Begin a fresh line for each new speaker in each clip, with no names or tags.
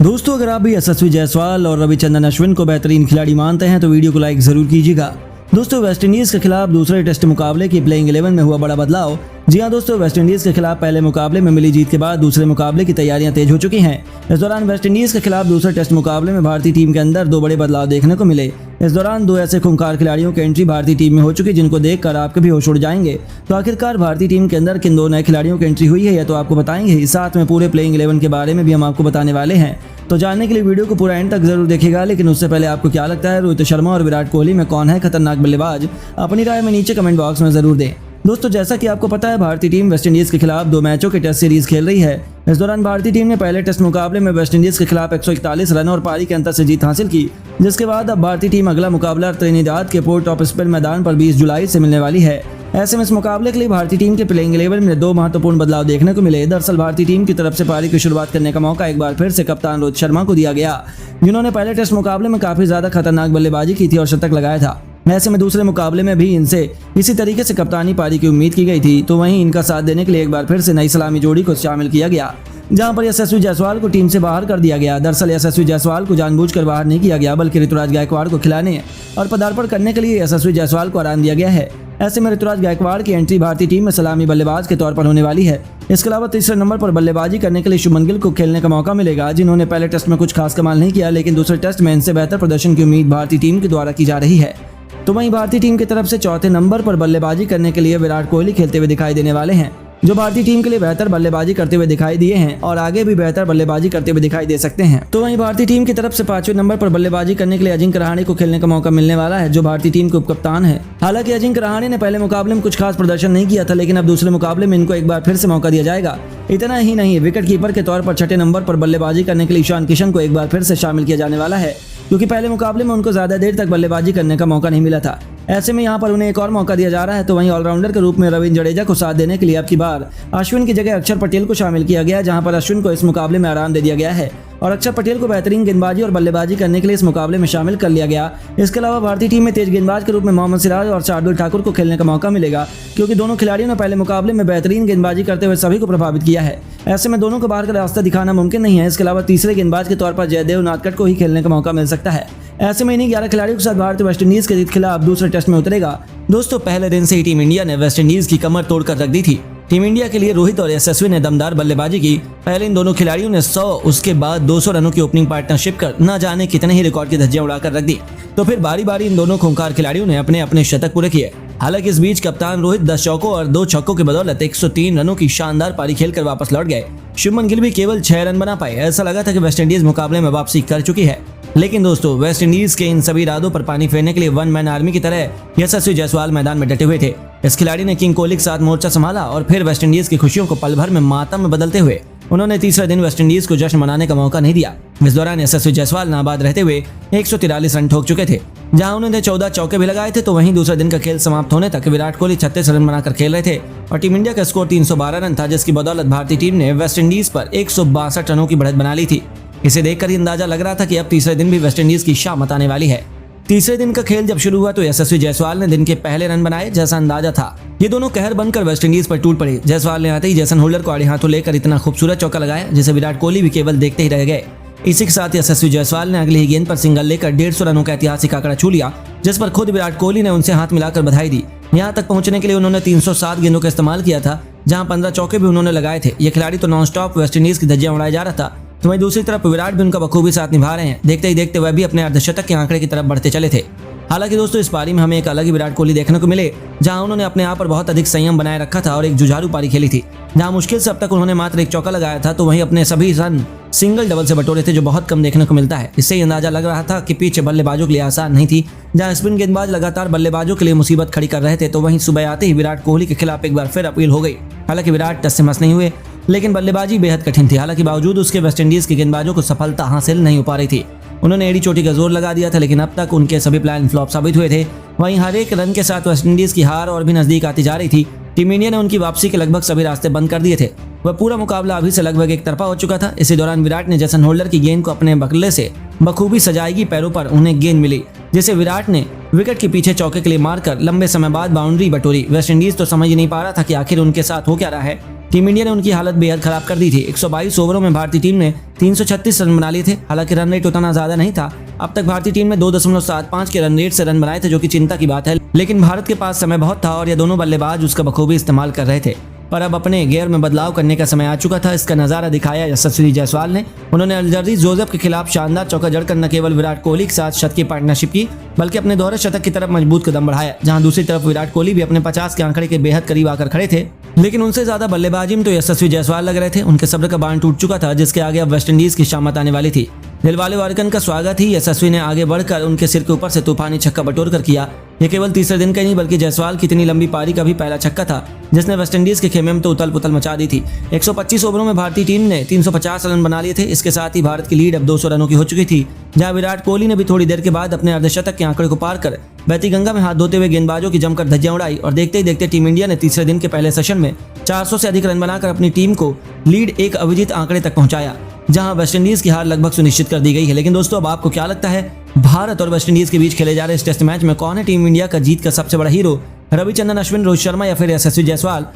दोस्तों अगर आप भी यशस्वी जायसवाल और रविचंद्रन अश्विन को बेहतरीन खिलाड़ी मानते हैं तो वीडियो को लाइक जरूर कीजिएगा। दोस्तों वेस्टइंडीज के खिलाफ दूसरे टेस्ट मुकाबले की प्लेइंग 11 में हुआ बड़ा बदलाव। जी हां दोस्तों, वेस्टइंडीज के खिलाफ पहले मुकाबले में मिली जीत के बाद दूसरे मुकाबले की तैयारियां तेज हो चुकी हैं। इस दौरान वेस्टइंडीज के खिलाफ दूसरे टेस्ट मुकाबले में भारतीय टीम के अंदर दो बड़े बदलाव देखने को मिले। इस दौरान दो ऐसे खूंखार खिलाड़ियों की एंट्री भारतीय टीम में हो चुकी जिनको देखकर आपके भी होश उड़ जाएंगे। तो आखिरकार भारतीय टीम के अंदर किन दो नए खिलाड़ियों की एंट्री हुई है यह तो आपको बताएंगे। साथ में पूरे प्लेइंग 11 के बारे में भी हम आपको बताने वाले हैं। तो जानने के लिए वीडियो को पूरा एंड तक जरूर देखिएगा। लेकिन उससे पहले आपको क्या लगता है रोहित शर्मा और विराट कोहली में कौन है खतरनाक बल्लेबाज, अपनी राय में नीचे कमेंट बॉक्स में जरूर दें। दोस्तों जैसा कि आपको पता है भारतीय टीम वेस्टइंडीज के खिलाफ 2 मैचों की टेस्ट सीरीज खेल रही है। इस दौरान भारतीय टीम ने पहले टेस्ट मुकाबले में वेस्टइंडीज के खिलाफ 141 रन और पारी के अंतर से जीत हासिल की, जिसके बाद अब भारतीय टीम अगला मुकाबला त्रिनिदाद के पोर्ट ऑफ स्पेन मैदान पर 20 जुलाई से मिलने वाली है। ऐसे में इस मुकाबले के लिए भारतीय टीम के प्लेइंग 11 में 2 महत्वपूर्ण बदलाव देखने को मिले। दरअसल भारतीय टीम की तरफ से पारी की शुरुआत करने का मौका एक बार फिर से कप्तान रोहित शर्मा को दिया गया, जिन्होंने पहले टेस्ट मुकाबले में काफी ज्यादा खतरनाक बल्लेबाजी की थी और शतक लगाया था। ऐसे में दूसरे मुकाबले में भी इनसे इसी तरीके से कप्तानी पारी की उम्मीद की गई थी। तो वहीं इनका साथ देने के लिए एक बार फिर से नई सलामी जोड़ी को शामिल किया गया, जहां पर यशस्वी जायसवाल को टीम से बाहर कर दिया गया। दरअसल यशस्वी जायसवाल को जानबूझकर बाहर नहीं किया गया, बल्कि ऋतुराज गायकवाड़ को खिलाने और पदार्पण करने के लिए यशस्वी जायसवाल को आराम दिया गया है। ऐसे में ऋतुराज गायकवाड़ की एंट्री भारतीय टीम में सलामी बल्लेबाज के तौर पर होने वाली है। इसके अलावा तीसरे नंबर पर बल्लेबाजी करने के लिए शुभमन गिल को खेलने का मौका मिलेगा, जिन्होंने पहले टेस्ट में कुछ खास कमाल नहीं किया, लेकिन दूसरे टेस्ट में इनसे बेहतर प्रदर्शन की उम्मीद भारतीय टीम के द्वारा की जा रही है। तो वहीं भारतीय टीम की तरफ से चौथे नंबर पर बल्लेबाजी करने के लिए विराट कोहली खेलते हुए दिखाई देने वाले हैं, जो भारतीय टीम के लिए बेहतर बल्लेबाजी करते हुए दिखाई दिए हैं और आगे भी बेहतर बल्लेबाजी करते हुए दिखाई दे सकते हैं। तो वहीं भारतीय टीम की तरफ से 5वें नंबर पर बल्लेबाजी करने के लिए अजिंक्य रहाणे को खेलने का मौका मिलने वाला है, जो भारतीय टीम के उपकप्तान है। हालांकि अजिंक्य रहाणे ने पहले मुकाबले में कुछ खास प्रदर्शन नहीं किया था, लेकिन अब दूसरे मुकाबले में इनको एक बार फिर से मौका दिया जाएगा। इतना ही नहीं, विकेट कीपर के तौर पर 6ठे नंबर पर बल्लेबाजी करने के लिए ईशान किशन को एक बार फिर से शामिल किया जाने वाला है, क्योंकि पहले मुकाबले में उनको ज्यादा देर तक बल्लेबाजी करने का मौका नहीं मिला था। ऐसे में यहाँ पर उन्हें एक और मौका दिया जा रहा है। तो वहीं ऑलराउंडर के रूप में रविंद्र जडेजा को साथ देने के लिए अब की बार अश्विन की जगह अक्षर पटेल को शामिल किया गया, जहां पर अश्विन को इस मुकाबले में आराम दे दिया गया है और अक्षर पटेल को बेहतरीन गेंदबाजी और बल्लेबाजी करने के लिए इस मुकाबले में शामिल कर लिया गया। इसके अलावा भारतीय टीम में तेज गेंदबाज के रूप में मोहम्मद सिराज और शार्दुल ठाकुर को खेलने का मौका मिलेगा, क्योंकि दोनों खिलाड़ियों ने पहले मुकाबले में बेहतरीन गेंदबाजी करते हुए सभी को प्रभावित किया है। ऐसे में दोनों को बाहर का रास्ता दिखाना मुमकिन नहीं है। इसके अलावा तीसरे गेंदबाज के तौर पर जयदेव नाटकट को ही खेलने का मौका मिल सकता है। ऐसे में इन्हीं 11 खिलाड़ियों के साथ भारत वेस्टइंडीज के खिलाफ दूसरे टेस्ट में उतरेगा। दोस्तों पहले दिन से ही टीम इंडिया ने वेस्टइंडीज की कमर तोड़कर रख दी थी। टीम इंडिया के लिए रोहित और यशस्वी ने दमदार बल्लेबाजी की। पहले इन दोनों खिलाड़ियों ने 100, उसके बाद 200 रनों की ओपनिंग पार्टनरशिप कर न जाने कितने ही रिकॉर्ड की धज्जियां उड़ाकर रख दी। तो फिर बारी बारी इन दोनों खूंखार खिलाड़ियों ने अपने अपने शतक पूरे किए। हालांकि इस बीच कप्तान रोहित 10 चौकों और 2 छक्कों की बदौलत 103 रनों की शानदार पारी खेलकर वापस लौट गए। शुभमन गिल भी केवल 6 रन बना पाए। ऐसा लगा था कि वेस्टइंडीज मुकाबले में वापसी कर चुकी है, लेकिन दोस्तों वेस्टइंडीज के इन सभी इरादों पर पानी फेरने के लिए वन मैन आर्मी की तरह यशस्वी जायसवाल मैदान में डटे हुए थे। इस खिलाड़ी ने किंग कोहली के साथ मोर्चा संभाला और फिर वेस्टइंडीज की खुशियों को पल भर में मातम में बदलते हुए उन्होंने तीसरे दिन वेस्टइंडीज को जश्न मनाने का मौका नहीं दिया। इस दौरान यशस्वी जायसवाल नाबाद रहते हुए 143 रन ठोक चुके थे, जहां उन्होंने 14 चौके भी लगाए थे। तो वहीं दूसरे दिन का खेल समाप्त होने तक विराट कोहली 36 रन बनाकर खेल रहे थे और टीम इंडिया का स्कोर 312 रन था, जिसकी बदौलत भारतीय टीम ने वेस्टइंडीज पर 162 रनों की बढ़त बना ली थी। इसे देखकर ही अंदाजा लग रहा था कि अब तीसरे दिन भी वेस्टइंडीज की शामत आने वाली है। तीसरे दिन का खेल जब शुरू हुआ तो यशस्वी जायसवाल ने दिन के पहले रन बनाए, जैसा अंदाजा था। ये दोनों कहर बनकर वेस्टइंडीज पर टूट पड़े। जायसवाल ने आते ही जेसन होल्डर को आड़े हाथों लेकर इतना खूबसूरत चौका लगाया, जिसे विराट कोहली भी केवल देखते ही रह गए। इसी के साथ यशस्वी जायसवाल ने अगली ही गेंद पर सिंगल लेकर 150 रनों का ऐतिहासिक आंकड़ा छू लिया, जिस पर खुद विराट कोहली ने उनसे हाथ मिलाकर बधाई दी। यहाँ तक पहुंचने के लिए उन्होंने 307 गेंदों का इस्तेमाल किया था, जहां 15 चौके भी उन्होंने लगाए थे। ये खिलाड़ी तो नॉनस्टॉप वेस्टइंडीज की धज्जियां उड़ाया जा रहा था, तो वहीं दूसरी तरफ विराट भी उनका बखूबी साथ निभा रहे हैं। देखते ही देखते वह भी अपने अर्धशतक के आंकड़े की तरफ बढ़ते चले थे। हालांकि दोस्तों इस पारी में हमें एक अलग ही विराट कोहली देखने को मिले, जहां उन्होंने अपने आप पर बहुत अधिक संयम बनाए रखा था और एक जुझारू पारी खेली थी, जहां मुश्किल से अब तक उन्होंने मात्र 1 चौका लगाया था। तो वहीं अपने सभी रन सिंगल डबल से बटोरे थे, जो बहुत कम देखने को मिलता है। इससे ही अंदाजा लग रहा था कि पीछे बल्लेबाजों के लिए आसान नहीं थी, जहां स्पिन गेंदबाज लगातार बल्लेबाजों के लिए मुसीबत खड़ी कर रहे थे। तो वहीं सुबह आते ही विराट कोहली के खिलाफ एक बार फिर अपील हो गई। हालांकि विराट टस से मस नहीं हुए, लेकिन बल्लेबाजी बेहद कठिन थी। हालांकि बावजूद उसके वेस्टइंडीज के गेंदबाजों को सफलता हासिल नहीं हो पा रही थी। उन्होंने एड़ी चोटी का जोर लगा दिया था, लेकिन अब तक उनके सभी प्लान फ्लॉप साबित हुए थे। वहीं हर एक रन के साथ वेस्टइंडीज की हार और भी नजदीक आती जा रही थी। टीम इंडिया ने उनकी वापसी के लगभग सभी रास्ते बंद कर दिए थे। वह पूरा मुकाबला अभी से लगभग एक तरफा हो चुका था। इसी दौरान विराट ने जेसन होल्डर की गेंद को अपने बल्ले से बखूबी सजाएगी पैरों पर उन्हें गेंद मिली, जिसे विराट ने विकेट के पीछे चौके के लिए मारकर लंबे समय बाद बाउंड्री बटोरी। वेस्टइंडीज तो समझ ही नहीं पा रहा था कि आखिर उनके साथ हो क्या रहा है। टीम इंडिया ने उनकी हालत बेहद खराब कर दी थी। 122 ओवरों में भारतीय टीम ने 336 रन बना लिए थे। हालांकि रन रेट उतना ज्यादा नहीं था। अब तक भारतीय टीम ने 2.75 के रन रेट से रन बनाए थे, जो कि चिंता की बात है। लेकिन भारत के पास समय बहुत था और ये दोनों बल्लेबाज उसका बखूबी इस्तेमाल कर रहे थे। पर अब अपने गेयर में बदलाव करने का समय आ चुका था। इसका नजारा दिखाया यशस्वी जायसवाल ने। उन्होंने अल्जर्दी जोसेफ के खिलाफ शानदार चौका जड़कर न केवल विराट कोहली के साथ शत की पार्टनरशिप की, बल्कि अपने दोहरे शतक की तरफ मजबूत कदम बढ़ाया। जहां दूसरी तरफ विराट कोहली भी अपने 50 के आंकड़े के बेहद करीब आकर खड़े थे। लेकिन उनसे ज्यादा बल्लेबाजी में तो यशस्वी जायसवाल लग रहे थे। उनके सब्र का बांध टूट चुका था, जिसके आगे अब वेस्टइंडीज की शामत आने वाली थी। दिलवाले वारिकन का स्वागत ही यशस्वी ने आगे बढ़कर उनके सिर के ऊपर से तूफानी छक्का बटोर कर किया। यह केवल तीसरे दिन का ही नहीं, बल्कि जायसवाल की इतनी लंबी पारी का भी पहला छक्का था, जिसने वेस्टइंडीज के खेमे में तो उथल पुथल मचा दी थी। 125 ओवरों में भारतीय टीम ने 350 रन बना लिए थे। इसके साथ ही भारत की लीड अब 200 रनों की हो चुकी थी, जहां विराट कोहली ने भी थोड़ी देर के बाद अपने अर्धशतक के आंकड़े को पार कर बहती गंगा में हाथ धोते हुए गेंदबाजों की जमकर धज्जियां उड़ाई। और देखते ही देखते टीम इंडिया ने तीसरे दिन के पहले सेशन में 400 से अधिक रन बनाकर अपनी टीम को लीड एक अविजित आंकड़े तक पहुंचाया, जहां वेस्टइंडीज की हार लगभग सुनिश्चित कर दी गई है। लेकिन दोस्तों, अब आपको क्या लगता है, भारत और वेस्टइंडीज के बीच खेले जा रहे इस टेस्ट मैच में कौन है टीम इंडिया का जीत का सबसे बड़ा हीरो? रविचंद्रन अश्विन, रोहित शर्मा या फिर यशस्वी जायसवाल?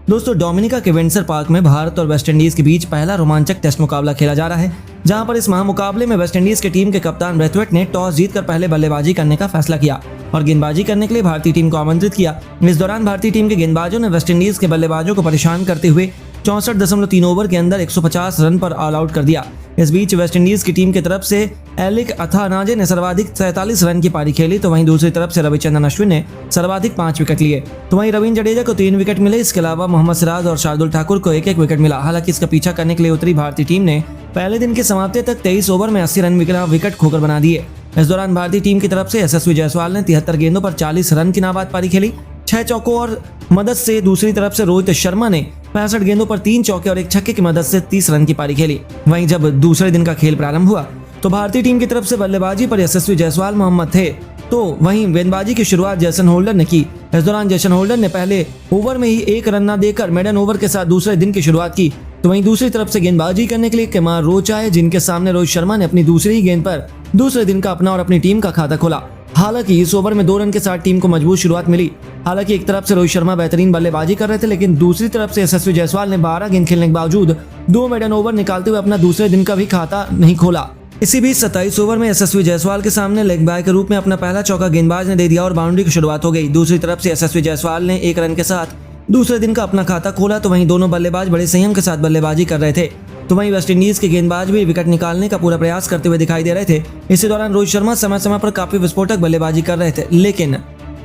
दोस्तों, डोमिनिका के विंडसर पार्क में भारत और वेस्टइंडीज के बीच पहला रोमांचक टेस्ट मुकाबला खेला जा रहा है, जहां पर इस महामुकाबले में वेस्टइंडीज की टीम के कप्तान ब्रैथवेट ने टॉस जीतकर पहले बल्लेबाजी करने का फैसला किया और गेंदबाजी करने के लिए भारतीय टीम को आमंत्रित किया। इस दौरान भारतीय टीम के गेंदबाजों ने वेस्टइंडीज के बल्लेबाजों को परेशान करते हुए 64.3 ओवर के अंदर 150 रन पर ऑल आउट कर दिया। इस बीच वेस्टइंडीज की टीम की तरफ से एलिक अथानाजे ने सर्वाधिक 47 रन की पारी खेली, तो वहीं दूसरी तरफ से रविचंद्रन अश्विन ने सर्वाधिक 5 विकेट लिए। तो वहीं रवींद्र जडेजा को 3 विकेट मिले। इसके अलावा मोहम्मद सिराज और शार्दुल ठाकुर को 1-1 विकेट मिला। हालांकि इसका पीछा करने के लिए उतरी भारतीय टीम ने पहले दिन की समाप्ति तक 23 ओवर में 80 रन विकेट खोकर बना दिए। इस दौरान भारतीय टीम की तरफ से यशस्वी जायसवाल ने 73 गेंदों पर 40 रन की नाबाद पारी खेली, 6 चौकों और मदद से। दूसरी तरफ से रोहित शर्मा ने 65 गेंदों पर 3 चौके और 1 छक्के की मदद से 30 रन की पारी खेली। वहीं जब दूसरे दिन का खेल प्रारंभ हुआ तो भारतीय टीम की तरफ से बल्लेबाजी पर यशस्वी जायसवाल मोहम्मद थे, तो वहीं गेंदबाजी की शुरुआत जेसन होल्डर ने की। इस दौरान जेसन होल्डर ने पहले ओवर में ही 1 रन न देकर मेडन ओवर के साथ दूसरे दिन की शुरुआत की। तो वहीं दूसरी तरफ से गेंदबाजी करने के लिए केमार रोच आए, जिनके सामने रोहित शर्मा ने अपनी दूसरी ही गेंद पर दूसरे दिन का अपना और अपनी टीम का खाता खोला। हालांकि इस ओवर में 2 रन के साथ टीम को मजबूत शुरुआत मिली। हालांकि एक तरफ से रोहित शर्मा बेहतरीन बल्लेबाजी कर रहे थे, लेकिन दूसरी तरफ से यशस्वी जायसवाल ने 12 गेंद खेलने के बावजूद 2 मेडन ओवर निकालते हुए अपना दूसरे दिन का भी खाता नहीं खोला। इसी बीच 27 ओवर में यशस्वी जायसवाल के सामने लेग बाय के रूप में अपना पहला चौका गेंदबाज ने दे दिया और बाउंड्री की शुरुआत हो गई। दूसरी तरफ से यशस्वी जायसवाल ने 1 रन के साथ दूसरे दिन का अपना खाता खोला, तो वहीं दोनों बल्लेबाज बड़े संयम के साथ बल्लेबाजी कर रहे थे। तो वहीं वेस्टइंडीज के गेंदबाज भी विकेट निकालने का पूरा प्रयास करते हुए दिखाई दे रहे थे। इसी दौरान रोहित शर्मा समय समय पर काफी विस्फोटक बल्लेबाजी कर रहे थे, लेकिन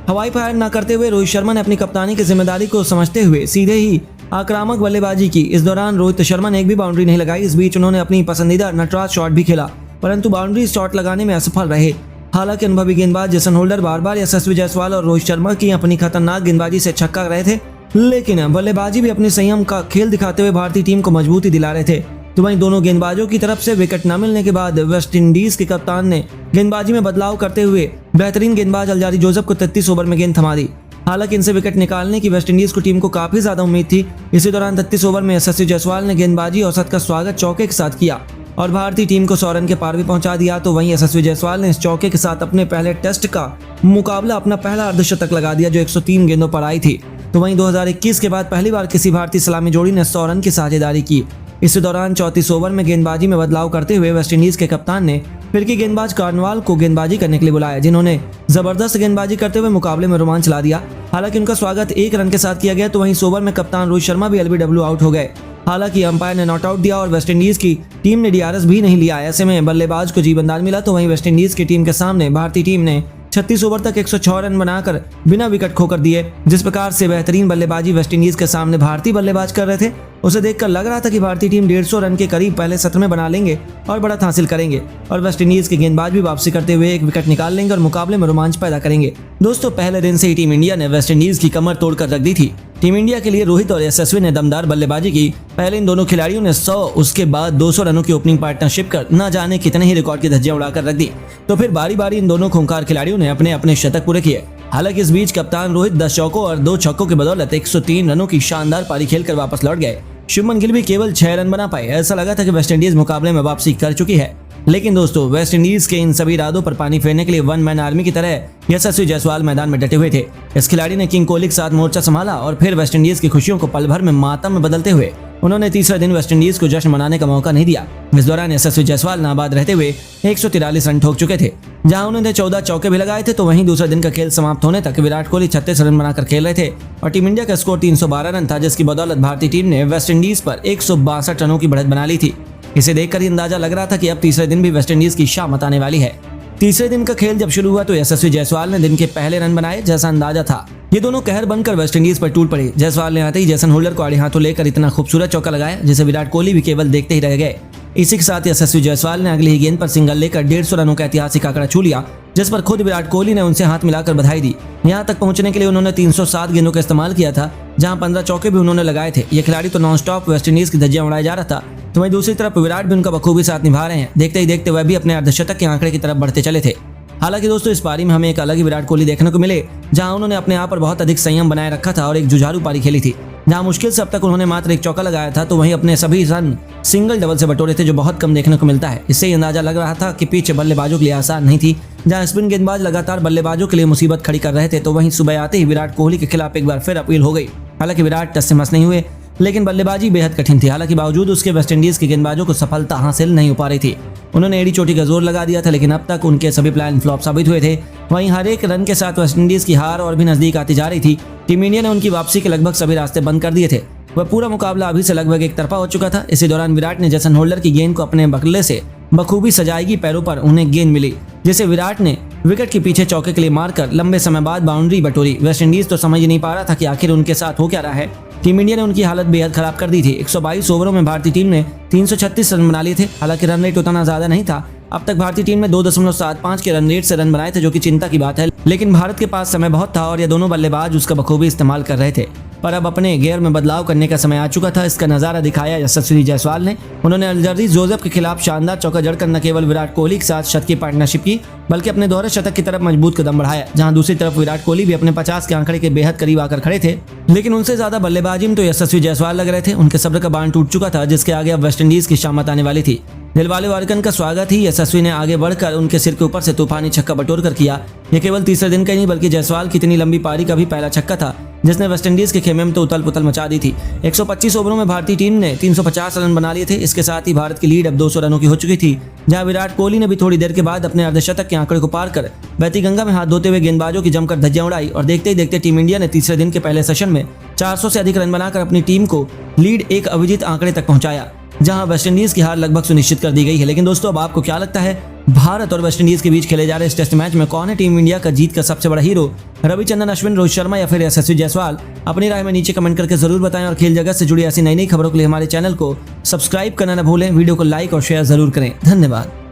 हवाई फायर न करते हुए रोहित शर्मा ने अपनी कप्तानी की जिम्मेदारी को समझते हुए सीधे ही आक्रामक बल्लेबाजी की। इस दौरान रोहित शर्मा ने एक भी बाउंड्री नहीं लगाई। इस बीच उन्होंने अपनी पसंदीदा नटराज शॉट भी खेला, परंतु बाउंड्री शॉट लगाने में असफल रहे। हालांकि अनुभवी गेंदबाज जेसन होल्डर बार बार यशस्वी जायसवाल और रोहित शर्मा की अपनी खतरनाक गेंदबाजी से छक्का रहे थे, लेकिन बल्लेबाजी भी अपने संयम का खेल दिखाते हुए भारतीय टीम को मजबूती दिला रहे थे। तो वहीं दोनों गेंदबाजों की तरफ से विकेट न मिलने के बाद वेस्टइंडीज के कप्तान ने गेंदबाजी में बदलाव करते हुए बेहतरीन गेंदबाज अल्जारी जोसेफ को 33 ओवर में गेंद थमा दी। हालांकि इनसे विकेट निकालने की वेस्टइंडीज को टीम को काफी ज्यादा उम्मीद थी। इसी दौरान 33 ओवर में यशस्वी जायसवाल ने गेंदबाजी औसत का स्वागत चौके के साथ किया और भारतीय टीम को 100 रन के पार भी पहुंचा दिया। तो वहीं यशस्वी जायसवाल ने इस चौके के साथ अपने पहले टेस्ट का मुकाबला अपना पहला अर्धशतक लगा दिया, जो 103 गेंदों पर आई थी। तो वहीं 2021 के बाद पहली बार किसी भारतीय सलामी जोड़ी ने 100 रन की साझेदारी की। इसी दौरान 34 ओवर में गेंदबाजी में बदलाव करते हुए वेस्टइंडीज के कप्तान ने फिरकी गेंदबाज कार्नवाल को गेंदबाजी करने के लिए बुलाया, जिन्होंने जबरदस्त गेंदबाजी करते हुए मुकाबले में रोमांच ला दिया। हालांकि उनका स्वागत 1 रन के साथ किया गया। तो वहीं इस ओवर में कप्तान रोहित शर्मा भी LBW आउट हो गए। हालांकि अंपायर ने नॉट आउट दिया और वेस्टइंडीज की टीम ने DRS भी नहीं लिया। ऐसे में बल्लेबाज को जीवनदान मिला। तो वहीं वेस्टइंडीज की टीम के सामने भारतीय टीम ने 36 ओवर तक 106 रन बनाकर बिना विकेट खोकर दिए। जिस प्रकार से बेहतरीन बल्लेबाजी वेस्टइंडीज के सामने भारतीय बल्लेबाज कर रहे थे, उसे देखकर लग रहा था कि भारतीय टीम 150 रन के करीब पहले सत्र में बना लेंगे और बढ़त हासिल करेंगे और वेस्टइंडीज के गेंदबाज भी वापसी करते हुए 1 विकेट निकाल लेंगे और मुकाबले में रोमांच पैदा करेंगे। दोस्तों, पहले दिन से ही टीम इंडिया ने वेस्टइंडीज की कमर तोड़कर रख दी थी। टीम इंडिया के लिए रोहित और यशस्वी ने दमदार बल्लेबाजी की। पहले इन दोनों खिलाड़ियों ने 100, उसके बाद 200 रनों की ओपनिंग पार्टनरशिप कर न जाने कितने ही रिकॉर्ड की धज्जियां उड़ाकर रख दी। तो फिर बारी बारी इन दोनों खूंखार खिलाड़ियों ने अपने अपने शतक पूरे किए। हालांकि इस बीच कप्तान रोहित 10 चौकों और 2 छक्कों की बदौलत 103 रनों की शानदार पारी खेलकर वापस लौट गए। शुभमन गिल भी केवल 6 रन बना पाए। ऐसा लगा था कि वेस्टइंडीज मुकाबले में वापसी कर चुकी है। लेकिन दोस्तों वेस्ट इंडीज के इन सभी इरादों पर पानी फेरने के लिए वन मैन आर्मी की तरह यशस्वी जायसवाल मैदान में डटे हुए थे। इस खिलाड़ी ने किंग कोहली के साथ मोर्चा संभाला और फिर वेस्ट इंडीज की खुशियों को पल भर में मातम में बदलते हुए उन्होंने तीसरे दिन वेस्ट इंडीज को जश्न मनाने का मौका नहीं दिया। इस दौरान यशस्वी जायसवाल नाबाद रहते हुए 143 रन ठोक चुके थे। जहां उन्होंने 14 चौके भी लगाए थे, तो वहीं दूसरे दिन का खेल समाप्त होने तक विराट कोहली 36 रन बनाकर खेल रहे थे और टीम इंडिया का स्कोर 312 रन था, जिसकी बदौलत भारतीय टीम ने वेस्ट इंडीज पर 162 रनों की बढ़त बना ली थी। इसे देखकर ही अंदाजा लग रहा था कि अब तीसरे दिन भी वेस्ट इंडीज की शामत आने वाली है। तीसरे दिन का खेल जब शुरू हुआ तो यशस्वी जायसवाल ने दिन के पहले रन बनाए जैसा अंदाजा था। ये दोनों कहर बनकर वेस्ट इंडीज पर टूट पड़े। जायसवाल ने आते ही जेसन होल्डर को आड़े हाथों लेकर इतना खूबसूरत चौका लगाया जिसे विराट कोहली भी केवल देखते ही रह गए। इसी के साथ यशस्वी जायसवाल ने अगली ही गेंद पर सिंगल लेकर 150 रनों का ऐतिहासिक आंकड़ा छू लिया, जिस पर खुद विराट कोहली ने उनसे हाथ मिलाकर बधाई दी। यहाँ तक पहुंचने के लिए उन्होंने 307 गेंदों का इस्तेमाल किया था, जहां 15 चौके भी उन्होंने लगाए थे। ये खिलाड़ी तो नॉन स्टॉप वेस्ट इंडीज की धज्जियां उड़ाया जा रहा था, तो वहीं दूसरी तरफ विराट भी उनका बखूबी साथ निभा रहे हैं। देखते ही देखते वह भी अपने अर्धशतक के आंकड़े की तरफ बढ़ते चले थे। हालांकि दोस्तों इस पारी में हमें एक अलग ही विराट कोहली देखने को मिले, जहां उन्होंने अपने आप पर बहुत अधिक संयम बनाए रखा था और एक जुझारू पारी खेली थी, जहां मुश्किल से अब तक उन्होंने मात्र एक चौका लगाया था, तो वहीं अपने सभी रन सिंगल डबल से बटोरे थे, जो बहुत कम देखने को मिलता है। इससे ही अंदाजा लग रहा था कि पिच बल्लेबाजों के लिए आसान नहीं थी। जहां स्पिन गेंदबाज लगातार बल्लेबाजों के लिए मुसीबत खड़ी कर रहे थे, तो वहीं सुबह आते ही विराट कोहली के खिलाफ एक बार फिर अपील हो गई। हालांकि विराट टस से मस नहीं हुए, लेकिन बल्लेबाजी बेहद कठिन थी। हालांकि बावजूद उसके वेस्ट इंडीज के गेंदबाजों को सफलता हासिल नहीं हो पा रही थी। उन्होंने एड़ी चोटी का जोर लगा दिया था, लेकिन अब तक उनके सभी प्लान फ्लॉप साबित हुए थे। वहीं हर एक रन के साथ वेस्ट इंडीज की हार और भी नजदीक आती जा रही थी। टीम इंडिया ने उनकी वापसी के लगभग सभी रास्ते बंद कर दिए थे। वह पूरा मुकाबला अभी से लगभग एक तरफा हो चुका था। इसी दौरान विराट ने जेसन होल्डर की गेंद को अपने बल्ले से बखूबी सजाएगी पैरों पर उन्हें गेंद मिली, जिसे विराट ने विकेट के पीछे चौके के लिए मारकर लंबे समय बाद बाउंड्री बटोरी। वेस्ट इंडीज तो समझ ही नहीं पा रहा था कि आखिर उनके साथ हो क्या रहा है। टीम इंडिया ने उनकी हालत बेहद खराब कर दी थी। 122 ओवरों में भारतीय टीम ने 336 रन बना लिए थे। हालांकि रन रेट उतना ज्यादा नहीं था। अब तक भारतीय टीम ने 2.75 के रन रेट से रन बनाए थे, जो कि चिंता की बात है। लेकिन भारत के पास समय बहुत था और ये दोनों बल्लेबाज उसका बखूबी इस्तेमाल कर रहे थे। पर अब अपने गेयर में बदलाव करने का समय आ चुका था। इसका नजारा दिखाया यशस्वी जायसवाल ने। उन्होंने अल्जर्दी जोसेफ के खिलाफ शानदार चौका जड़कर न केवल विराट कोहली के साथ शतक की पार्टनरशिप की, बल्कि अपने दोहरे शतक की तरफ मजबूत कदम बढ़ाया। जहां दूसरी तरफ विराट कोहली भी अपने 50 के आंकड़े के बेहद करीब आकर खड़े थे, लेकिन उनसे ज्यादा बल्लेबाजी में तो यशस्वी जायसवाल लग रहे थे। उनके सब्र का बांध टूट चुका था, जिसके आगे अब वेस्ट इंडीज की शामत आने वाली थी। दिलवाले वारकन का स्वागत ही यशस्वी ने आगे बढ़कर उनके सिर के ऊपर से तूफानी छक्का बटोर कर किया। यह केवल तीसरे दिन का ही नहीं, बल्कि जायसवाल की इतनी लंबी पारी का भी पहला छक्का था, जिसने वेस्ट इंडीज के खेमे में तो उथल पुथल मचा दी थी। 125 ओवरों में भारतीय टीम ने 350 रन बना लिए थे। इसके साथ ही भारत की लीड अब 200 रनों की हो चुकी थी, जहां विराट कोहली ने भी थोड़ी देर के बाद अपने अर्धशतक के आंकड़े को पार कर बहती गंगा में हाथ धोते हुए गेंदबाजों की जमकर धज्जियां उड़ाई। और देखते ही देखते टीम इंडिया ने तीसरे दिन के पहले सेशन में 400 से अधिक रन बनाकर अपनी टीम को लीड एक अविजित आंकड़े तक पहुंचाया, जहां वेस्ट इंडीज की हार लगभग सुनिश्चित कर दी गई है। लेकिन दोस्तों अब आपको क्या लगता है, भारत और वेस्ट इंडीज के बीच खेले जा रहे इस टेस्ट मैच में कौन है टीम इंडिया का जीत का सबसे बड़ा हीरो? रविचंद्रन अश्विन, रोहित शर्मा या फिर यशस्वी जायसवाल? अपनी राय में नीचे कमेंट करके जरूर बताएं और खेल जगत से जुड़ी ऐसी नई नई खबरों के लिए हमारे चैनल को सब्सक्राइब करना न भूलें। वीडियो को लाइक और शेयर जरूर करें। धन्यवाद।